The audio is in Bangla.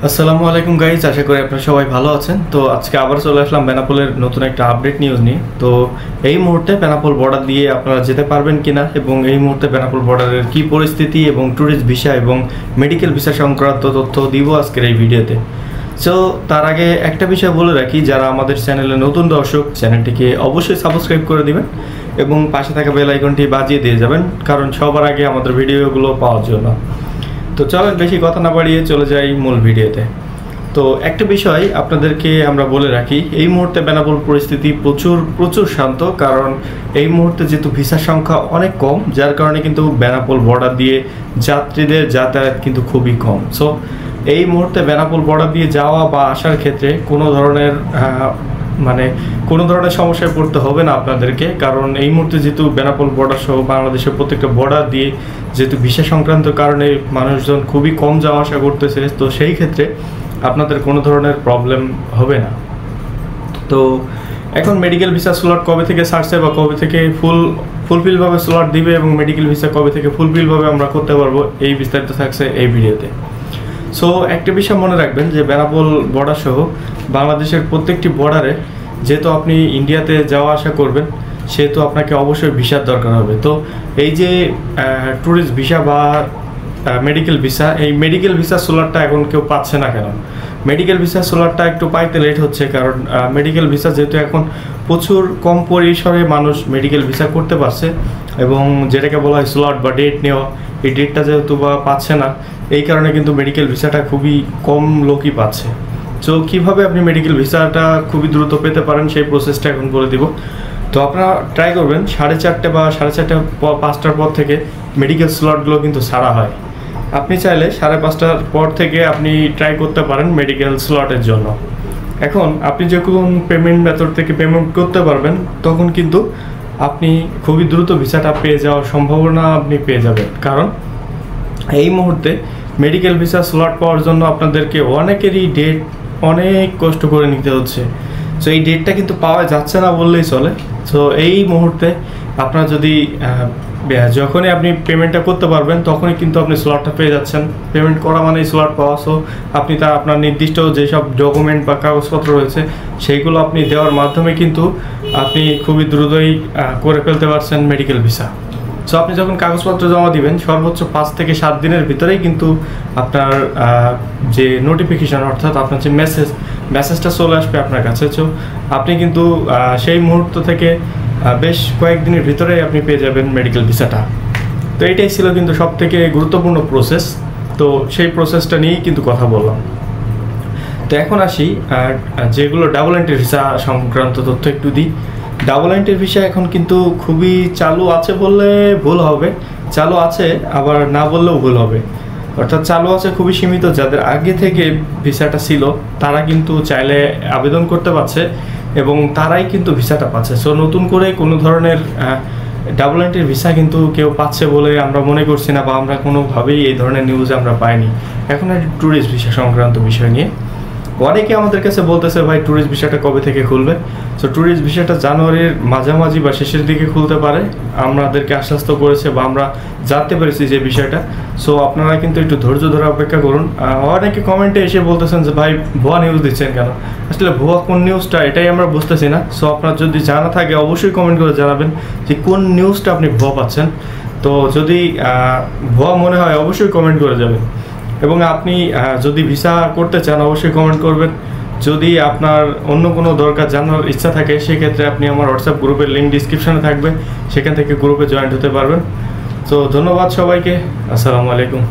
আসসালামু আলাইকুম গাইজ, আশা করি আপনারা সবাই ভালো আছেন। তো আজকে আবার চলে আসলাম বেনাপোলের নতুন একটা আপডেট নিউজ নিয়ে। তো এই মুহূর্তে বেনাপোল বর্ডার দিয়ে আপনারা যেতে পারবেন কিনা এবং এই মুহূর্তে বেনাপোল বর্ডারের কী পরিস্থিতি এবং ট্যুরিস্ট ভিসা এবং মেডিকেল ভিসা সংক্রান্ত তথ্য দিব আজকের এই ভিডিওতে। সো তার আগে একটা বিষয় বলে রাখি, যারা আমাদের চ্যানেলে নতুন দর্শক, চ্যানেলটিকে অবশ্যই সাবস্ক্রাইব করে দিবেন এবং পাশে থাকা বেল আইকনটি বাজিয়ে দিয়ে যাবেন, কারণ সবার আগে আমাদের ভিডিওগুলো পাওয়ার জন্য। তো চলেন বেশি কথা না বাড়িয়ে চলে যাই মূল ভিডিওতে। তো একটা বিষয় আপনাদেরকে আমরা বলে রাখি, এই মুহূর্তে বেনাপোল পরিস্থিতি প্রচুর শান্ত, কারণ এই মুহূর্তে যেহেতু ভিসার সংখ্যা অনেক কম, যার কারণে কিন্তু বেনাপোল বর্ডার দিয়ে যাত্রীদের যাতায়াত কিন্তু খুবই কম। সো এই মুহূর্তে বেনাপোল বর্ডার দিয়ে যাওয়া বা আসার ক্ষেত্রে কোনো ধরনের সমস্যায় পড়তে হবে না আপনাদেরকে, কারণ এই মুহূর্তে যেহেতু বেনাপোল বর্ডার সহ বাংলাদেশের প্রত্যেকটা বর্ডার দিয়ে যেহেতু ভিসা সংক্রান্ত কারণে মানুষজন খুবই কম যাওয়া আসা করতেছে, তো সেই ক্ষেত্রে আপনাদের কোনো ধরনের প্রবলেম হবে না। তো এখন মেডিকেল ভিসা স্লট কবে থেকে ছাড়ছে বা কবে থেকে ফুলফিলভাবে স্লট দিবে এবং মেডিকেল ভিসা কবে থেকে ফুলফিলভাবে আমরা করতে পারবো, এই বিস্তারিত থাকছে এই ভিডিওতে। সো একটা বিষয় মনে রাখবেন যে বেনাপোল বর্ডার সহ বাংলাদেশের প্রত্যেকটি বর্ডারে যেহেতু আপনি ইন্ডিয়াতে যাওয়া আসা করবেন, সেহেতু আপনাকে অবশ্যই ভিসার দরকার হবে। তো এই যে ট্যুরিস্ট ভিসা বা মেডিকেল ভিসা, এই মেডিকেল ভিসা স্লটটা এখন কেউ পাচ্ছে না কেন? মেডিকেল ভিসা স্লটটা একটু পাইতে লেট হচ্ছে, কারণ মেডিকেল ভিসা যেহেতু এখন প্রচুর কম পরিসরে মানুষ মেডিকেল ভিসা করতে পারছে এবং যেটাকে বলা হয় স্লট বা ডেট নেওয়া, এই ডেটটা যেহেতু বা পাচ্ছে না, এই কারণে কিন্তু মেডিকেল ভিসাটা খুবই কম লোকই পাচ্ছে। সো কীভাবে আপনি মেডিকেল ভিসাটা খুবই দ্রুত পেতে পারেন সেই প্রসেসটা এখন বলে দিব। তো আপনারা ট্রাই করবেন 4:30 বা 5:30 পর থেকে মেডিকেল স্লটগুলো কিন্তু ছাড়া হয়। আপনি চাইলে 5:30 পর থেকে আপনি ট্রাই করতে পারেন মেডিকেল স্লটের জন্য। এখন আপনি যখন পেমেন্ট মেথড থেকে পেমেন্ট করতে পারবেন, তখন কিন্তু আপনি খুবই দ্রুত ভিসাটা পেয়ে যাওয়ার সম্ভাবনা আপনি পেয়ে যাবেন, কারণ এই মুহূর্তে মেডিকেল ভিসা স্লট পাওয়ার জন্য আপনাদেরকে অনেকেরই ডেট অনেক কষ্ট করে নিতে হচ্ছে। সো এই ডেটটা কিন্তু পাওয়া যাচ্ছে না বললেই চলে। সো এই মুহূর্তে আপনার যদি যখনই আপনি পেমেন্টটা করতে পারবেন, তখনই কিন্তু আপনি স্লটটা পেয়ে যাচ্ছেন। পেমেন্ট করা মানেই স্লট পাওয়া। সো আপনি আপনার নির্দিষ্ট যেসব ডকুমেন্ট বা কাগজপত্র রয়েছে সেইগুলো আপনি দেওয়ার মাধ্যমে কিন্তু আপনি খুবই দ্রুতই করে ফেলতে পারছেন মেডিকেল ভিসা। সো আপনি যখন কাগজপত্র জমা দিবেন, সর্বোচ্চ 5 থেকে 7 দিনের ভিতরেই কিন্তু আপনার যে নোটিফিকেশান, অর্থাৎ আপনার যে মেসেজটা চলে আসবে আপনার কাছে। সো আপনি কিন্তু সেই মুহূর্ত থেকে বেশ কয়েকদিনের ভিতরেই আপনি পেয়ে যাবেন মেডিকেল ভিসাটা। তো এইটাই ছিল কিন্তু সব থেকে গুরুত্বপূর্ণ প্রসেস। তো সেই প্রসেসটা নিয়েই কিন্তু কথা বললাম। তো এখন আসি যেগুলো ডাবল এন্ট্রি ভিসা সংক্রান্ত তথ্য একটু দিই। ডাবল এন্ট্রি ভিসা এখন কিন্তু খুবই চালু আছে বললে ভুল হবে, চালু আছে আবার না বললেও ভুল হবে। অর্থাৎ চালু আছে খুবই সীমিত, যাদের আগে থেকে ভিসাটা ছিল তারা কিন্তু চাইলে আবেদন করতে পারছে এবং তারাই কিন্তু ভিসাটা পাচ্ছে। সো নতুন করে কোনো ধরনের ডাবল এন্ট্রি ভিসা কিন্তু কেউ পাচ্ছে বলে আমরা মনে করছি না, বা আমরা কোনোভাবেই এই ধরনের নিউজ আমরা পাইনি। এখন ট্যুরিস্ট ভিসা সংক্রান্ত বিষয় নিয়ে অনেকে আমাদের কাছে বলতেছে, ভাই ট্যুরিস্ট ভিসাটা কবে থেকে খুলবে? সো ট্যুরিস্ট ভিসাটা জানুয়ারির মাঝামাঝি বা শেষের দিকে খুলতে পারে, আমাদেরকে আশ্বস্ত করেছে বা আমরা জানতে পেরেছি যে বিষয়টা। সো আপনারা কিন্তু একটু ধৈর্য ধরে অপেক্ষা করুন। অনেকে কমেন্টে এসে বলতেছেন যে ভাই ভুয়া নিউজ দিচ্ছেন কেন? আসলে ভুয়া কোন নিউজটা এটাই আমরা বুঝতেছি না। সো আপনার যদি জানা থাকে অবশ্যই কমেন্ট করে জানাবেন যে কোন নিউজটা আপনি ভুয়া পাচ্ছেন। তো যদি ভুয়া মনে হয় অবশ্যই কমেন্ট করে যাবেন, এবং আপনি যদি ভিসা করতে চান অবশ্যই কমেন্ট করবেন। যদি আপনার অন্য কোনো দরকার জানার ইচ্ছা থাকে, সেক্ষেত্রে আপনি আমার হোয়াটসঅ্যাপ গ্রুপের লিঙ্ক ডিসক্রিপশানে থাকবে, সেখান থেকে গ্রুপে জয়েন্ট হতে পারবেন। তো ধন্যবাদ সবাইকে, আসসালামু আলাইকুম।